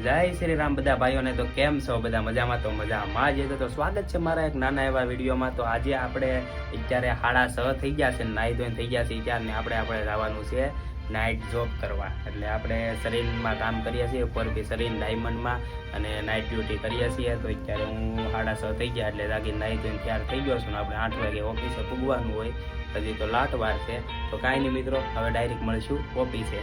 જય શ્રી રામ બધા ભાઈઓને. તો કેમ છો બધા? મજામાં? તો મજામાં જ તો સ્વાગત છે મારા એક નાના એવા વિડીયોમાં. તો આજે આપણે અત્યારે 6:30 થઈ ગયા છે, નાહી ધોઈને થઈ ગયા છે ત્યારને આપણે જવાનું છે નાઇટ જોબ કરવા. એટલે આપણે શરીરમાં કામ કરીએ છીએ, પર શરીર ડાયમંડમાં, અને નાઇટ ડ્યુટી કરીએ છીએ. તો અત્યારે હું 6:30 થઈ ગયા એટલે જાગી નાહી ધોઈને તૈયાર થઈ ગયો છું. આપણે 8 વાગે ઓફિસે પૂગવાનું હોય, હજી તો લાટ વાર છે. તો કાંઈ નહીં મિત્રો, હવે ડાયરેક્ટ મળશું ઓફિસે.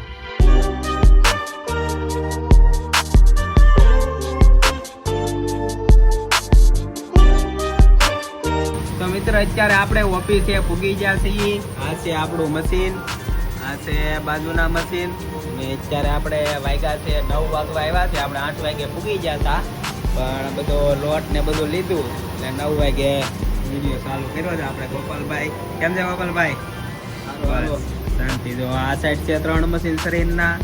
તો મિત્ર અત્યારે આપણે ઓફિસે પૂગી ગયા છીએ. આ છે આપણું મશીન, આ છે બાજુના મશીન. ને અત્યારે આપણે વાગ્યા છે 9 વાગવા આવ્યા છે. આપણે 8 વાગે પૂગી ગયા હતા, પણ બધો લોટ ને બધું લીધું એટલે 9 વાગે વિડીયો ચાલુ કર્યો છે. આપણે ગોપાલભાઈ, કેમ છે ગોપાલભાઈ? શાંતિ. જો આ સાઈડ છે 3 મશીન શરીરના,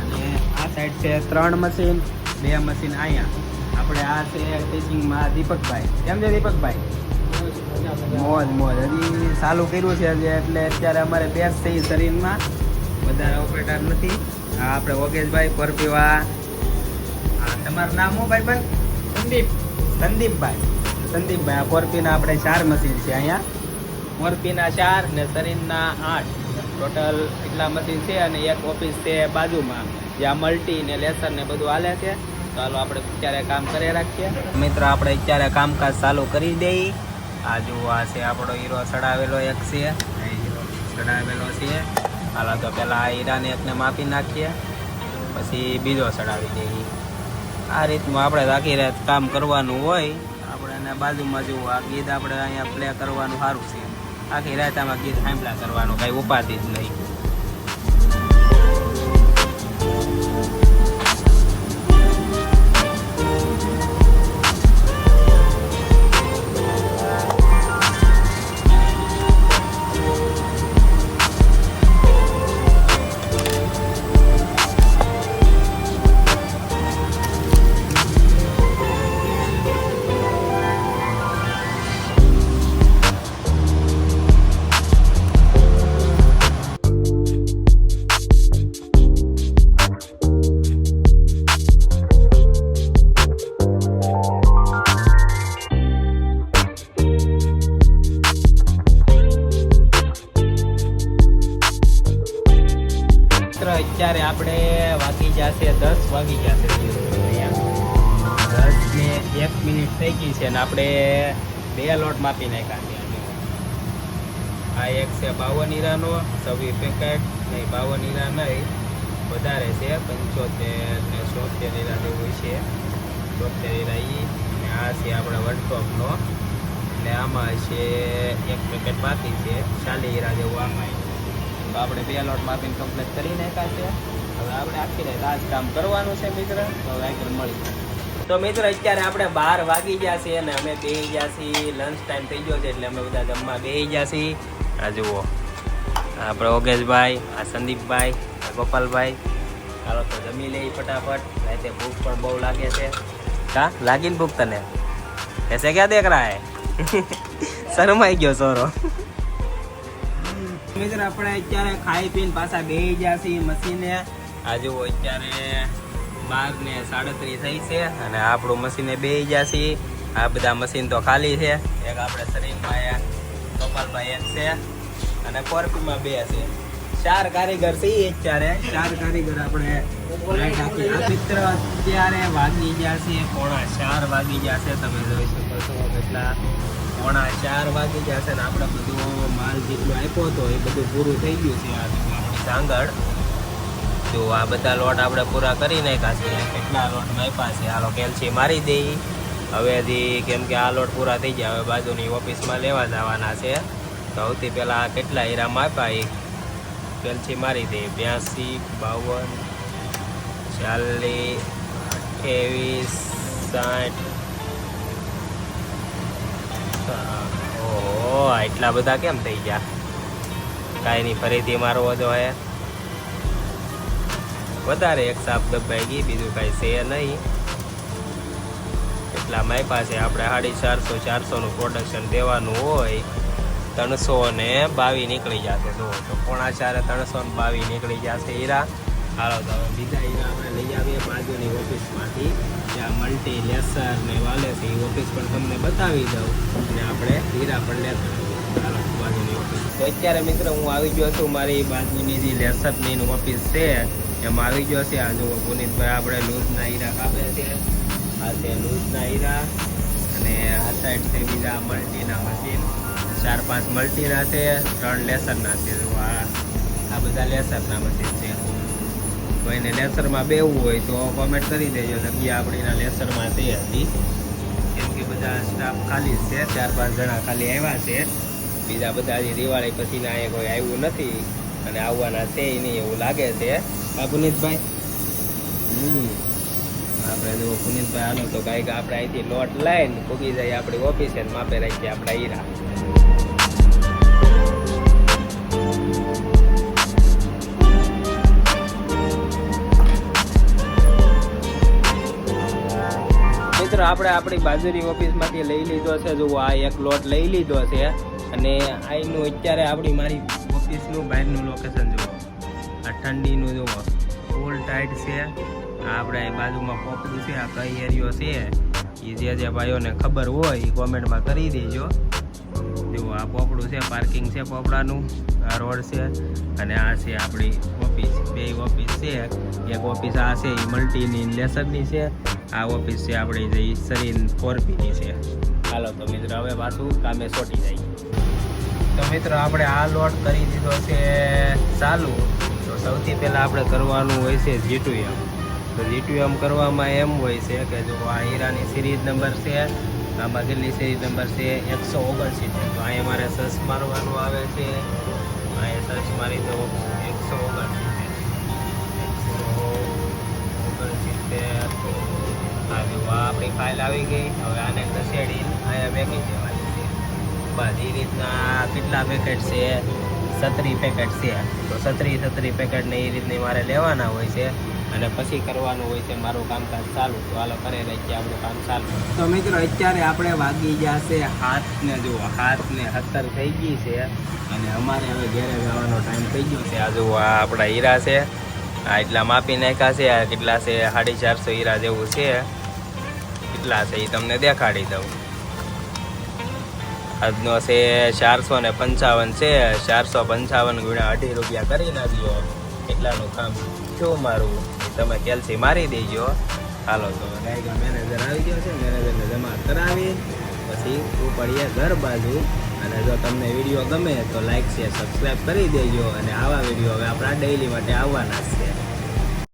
અને આ સાઈડ છે 3 મશીન, 2 મશીન અહીંયા. આપણે આ છે ટીચિંગમાં દીપકભાઈ. કેમ છે દીપકભાઈ? મોજ મોજ. હજી ચાલુ કર્યું છે એટલે અત્યારે અમારે બેસ છે શરીરમાં, વધારે ઓપરેટર નથી. આ આપણે ઓગેશભાઈ પરપીવા. તમારું નામ શું ભાઈ? સંદીપભાઈ. આ કોરપીના આપણે 4 મશીન છે અહીંયા. કોરપીના 4 ને શરીરના 8, ટોટલ એટલા મશીન છે. અને એક ઓફિસ છે બાજુમાં, જ્યાં મલ્ટી ને લેસર ને બધું હાલે છે. ચાલો આપણે અત્યારે કામ કરી રાખીએ. મિત્રો આપણે અત્યારે કામકાજ ચાલુ કરી દઈએ. આ જો આ છે આપણો હીરો ચડાવેલો એક છે, હીરો ચડાવેલો છે. હાલો તો પેલા આ હીરાને એકને માપી નાખીએ, પછી બીજો ચડાવી દઈએ. આ રીતનું આપણે આખી રાત કામ કરવાનું હોય. આપણે એને બાજુમાં જવું, આ ગીત આપણે અહીંયા પ્લે કરવાનું સારું છે. આખી રાત આમાં ગીત સાંભળ્યા કરવાનું, કાંઈ ઉપાધિ જ નહીં. અત્યારે આપણે વાગી જશે 10 વાગી જશે. 10 ને 1 મિનિટ થઈ ગઈ છે ને આપણે 2 લોટ માપી નાખ્યા છે. આ એક છે 52 હીરાનો 26 પેકેટ, નહીં 52 હીરા નહીં, વધારે છે 75 ને 76 હીરા જેવું છે. 76 હીરા ઈ. અને આ છે આપણે વનટોપનો, એટલે આમાં છે 1 પેકેટ બાકી છે, 40 હીરા જેવું આમાં. તો આપણે 2 લોટ માપીને કમ્પ્લીટ કરી નાખ્યા છે. હવે આપણે આખી રાત આ જ કામ કરવાનું છે મિત્ર. હવે આગળ મળી. તો મિત્ર અત્યારે આપણે 12 વાગી ગયા છે અને અમે બેસી ગયા છીએ. લંચ ટાઈમ થઈ ગયો છે એટલે અમે બધા જમવા બેસી ગયા છીએ. આ જુઓ, આપણે ઓગેશભાઈ, આ સંદીપભાઈ, આ ગોપાલભાઈ. ચાલો તો જમી લઈ ફટાફટ. રાતે ભૂખ પણ બહુ લાગે છે. કા લાગીને ભૂખ તને? એસે ક્યાં દેખ રહા હે? શરમાઈ ગયો સોરો. મિત્ર આપણે અત્યારે ખાઈ પીને પાછા બેસી ગયા છીએ મશીને. આ જુઓ અત્યારે 12:37 થઈ છે અને આપણું મશીને બેસી ગયા છીએ. આ બધા મશીન તો ખાલી છે. એક આપણે શરીરમાં ગોપાલભાઈ એક છે અને કોરપીમાં 2 છે. 4 કારીગર છે અત્યારે. 4 કારીગર આપણે મિત્ર અત્યારે વાગી ગયા છે 3:45 વાગી ગયા છે. તમે જોઈ શકો છો કેટલા 3:45 વાગી ગયા છે ને આપણે બધું માલ જેટલો આપ્યો હતો એ બધું પૂરું થઈ ગયું છે. આ આપણી સાંગળ જો આ બધા લોટ આપણે પૂરા કરી નાખ્યા છે. કેટલા લોટ આપ્યા છે? હાલો કેલ્સી મારી દઈ હવેથી, કેમ કે આ લોટ પૂરા થઈ ગયા. હવે બાજુની ઓફિસમાં લેવા જવાના છે. તો સૌથી પહેલાં કેટલા હીરામાં આપ્યા એ કેલ્સી મારી દઈ. 82, 52, 40, 60. ઓહો, એટલા બધા કેમ થઈ ગયા? કાંઈ નહીં, ફરીથી મારવો તો હે. વધારે એક સાપ દબાઈ ગઈ, બીજું કાંઈ છે નહીં. એટલા મારી પાસે આપણે 450 નું પ્રોડક્શન દેવાનું હોય. 322 નીકળી જશે. જો તો 3.5 322 નીકળી જશે હીરા. હાલો તો હવે બીજા હીરા આપણે લઈ આવીએ બાજુની ઓફિસમાંથી. ત્યાં મલ્ટી લેસર ને વાલે છે એ ઓફિસ પણ તમને બતાવી દઉં અને આપણે હીરા પણ લેતા આવીએ. હાલો બાજુની ઓફિસ. તો અત્યારે મિત્રો હું આવી ગયો છું મારી બાજુની જે લેસરની ઓફિસ છે એમાં આવી ગયો છે. આ જુઓ પુનિતભાઈ આપણે લૂઝના હીરા કાપે છે. આ છે લૂઝના હીરા અને આ સાઈડ છે બીજા મલ્ટીના મશીન. 4-5 મલ્ટીના છે, 3 લેસરના છે. આ બધા લેસરના મશીન છે. કોઈને લેસરમાં બેવું હોય તો કોમેન્ટ કરી દેજો. જગ્યા આપણીના લેસરમાં તે હતી કેમ કે બધા સ્ટાફ ખાલી જ છે. 4-5 જણા ખાલી આવ્યા છે. બીજા બધા હજી દિવાળી પછીના અહીંયા કોઈ આવ્યું નથી અને આવવાના છે નહીં એવું લાગે છે. હા પુનિતભાઈ. આપણે જો પુનિતભાઈ હાલો તો કાંઈક આપણે અહીંથી લોટ લઈને પૂગી જાય આપણી ઓફિસે માપે રાખીએ આપણા હીરા. મિત્રો આપણે આપણી બાજુની ઓફિસમાંથી લઈ લીધો છે. જો આ એક લોટ લઈ લીધો છે અને આનું અત્યારે આપણી મારી ઓફિસનું બહારનું લોકેશન જુઓ. આ ઠંડીનું જુઓ ફૂલ ટાઈટ છે. આપણે બાજુમાં પોપડું છે. આ કઈ એરિયો છે એ જે ભાઈઓને ખબર હોય એ કોમેન્ટમાં કરી દેજો. જુઓ આ પોપડું છે, પાર્કિંગ છે પોપડાનું. આ રોડ છે અને આ છે આપણી ઓફિસ. 2 ઓફિસ છે. એક ઓફિસ આ છે એ મલ્ટીની લેસરની છે. આ ઓફિસ છે આપણી જે સરીન 4Pની છે. હાલો તો મિત્રો હવે પાછું કામે સોટી જાય. તો મિત્રો આપણે આ લોટ કરી દીધો છે ચાલુ. તો સૌથી પહેલાં આપણે કરવાનું હોય છે G2M. તો G2M કરવામાં એમ હોય છે કે જો આ હીરાની સિરીઝ નંબર છે, આમાં કેટલી સિરીઝ નંબર છે 179. તો અહીંયા મારે સર્ચ મારવાનું આવે છે. અહીંયા સર્ચ મારી દો 179. હા જો આપણી ફાઇલ આવી ગઈ. હવે આને ખસેડીને અહીંયા મેકી દેવાની છે. બસ એ રીતના કેટલા પેકેટ છે 37 પેકેટ છે. તો 37 પેકેટને એ રીતની મારે લેવાના હોય છે અને પછી કરવાનું હોય છે મારું કામકાજ ચાલુ. તો હાલો કરે રાખીએ આપણું કામ ચાલુ. તો મિત્રો અત્યારે આપણે વાગી ગયા છે હાથને જુઓ 7:17 થઈ ગઈ છે અને અમારે હવે ઘરે જવાનો ટાઈમ થઈ ગયો છે. આ જુઓ આ આપણા હીરા છે. આ એટલા માપી નાખ્યા છે. આ કેટલા છે 450 હીરા જેવું છે. કેટલા છે એ તમને દેખાડી દઉં. આજનો છે 455 છે. 455 ગુણ્યા 2.5 રૂપિયા કરી નાખજો. કેટલાનું કામ શું મારું તમે કેલ્સી મારી દેજો. હાલો તો ગાયકા મેનેજર આવી ગયો છે. મેનેજરને જમા કરાવી પછી ઉપડીએ ઘર બાજુ. અને જો તમને વિડીયો ગમે તો લાઈક શેર સબસ્ક્રાઈબ કરી દેજો. અને આવા વિડીયો હવે આપણા ડેઈલી માટે આવવાના છે.